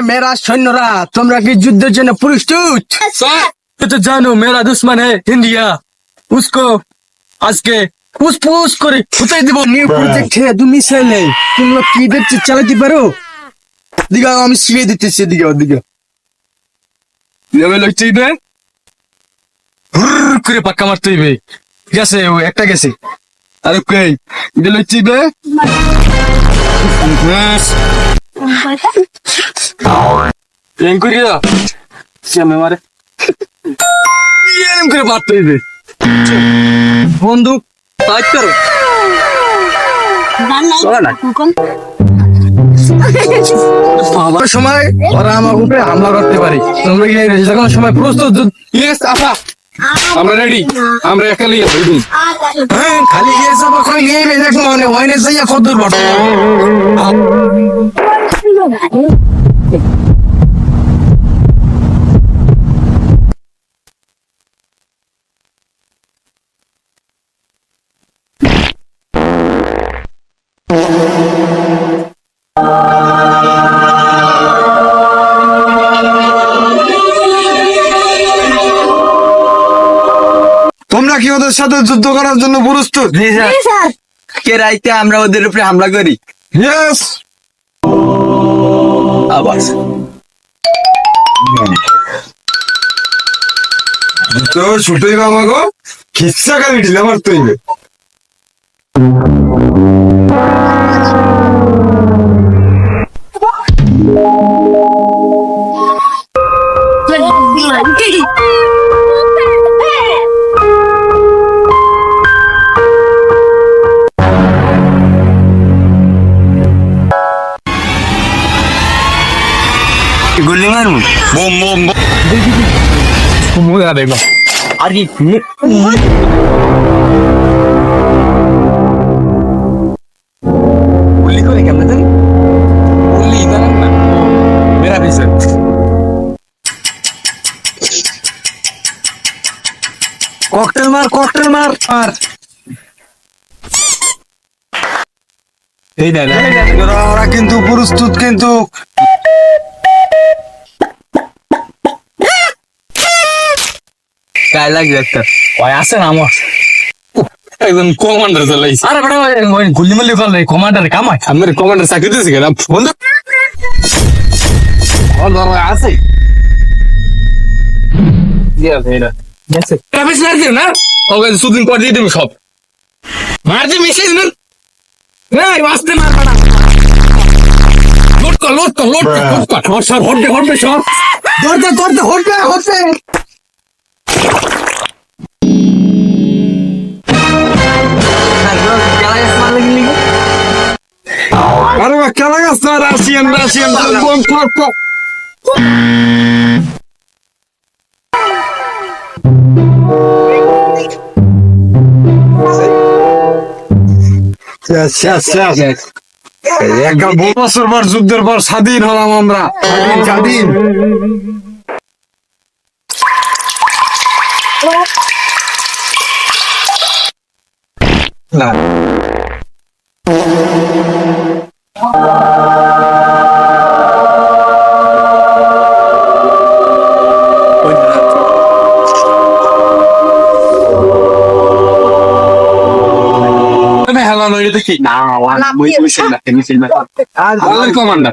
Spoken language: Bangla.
मेरा सैन्यरा তোমরা কি যুদ্ধের জন্য প্রস্তুত? तो जानो मेरा दुश्मन है इंडिया उसको आज के पुस पुस করে ফুটাই দিব নিউ প্রজেক্ট হে তুমি মিসাইল নেই তোমরা কি দেখতে চালাতে পারো? দিগা আমি শিখিয়ে দিতেছি দিগা যাবে লইছি দে হুর করে পাক্কা মারতে হইবে গেছে ও একটা গেছে আরে কই এটা লইছি দে এন করিয়া শ্যামে মারে এরম করে মারতে হইবে বন্দুক টাইট করো আমার সময় ওরা আমার উপরে হামলা করতে পারে তোমরা কি যখন সময় প্রস্তুত ইয়েস আপা আমরা রেডি আমরা একালি হইবি হ্যাঁ খালি গিয়ে সব ওখানে গিয়ে দেখো মানে ওয়াইনে যাইয়া কদ্দুর বড় তোমরা কি ওদের সাথে যুদ্ধ করার জন্য প্রস্তুত? কে রাইতে আমরা ওদের উপরে হামলা করি ইয়েস আবার তো ছুটোই বাবা গো খিচ্ছা খালি ঢিলা মারতে হইবে গুলি মারবো বোম বোম মুয়া দেখো আর কি গুলি করে কেমন জানি গুলি জানেন না মেরা পিছে ককটেল মার আর এই না না ওরা কিন্তু প্রস্তুত কিন্তু গায়ে লাগবে একটা ওই আছে না আমার একজন কমান্ডার চালাইছে আরে বড় ওই গুলি মারলি করলে কমান্ডার কামাই আমার কমান্ডার চাকরি দিয়েছে কেন বন্ধু আছে না ওকে সুদিন পর দিয়ে দেবে সব মারতে মিশিয়ে দিন এই বাঁচতে মারবা না লোট কর সর হটবে সর ধরতে হটবে আরে বা কেলা গাছ না রাশিয়ান বম ফট একটা বছর পর যুদ্ধের পর স্বাধীন হলাম আমরা স্বাধীন না হেলা নইলে দেখি না মিছিল না আর কমান্ডার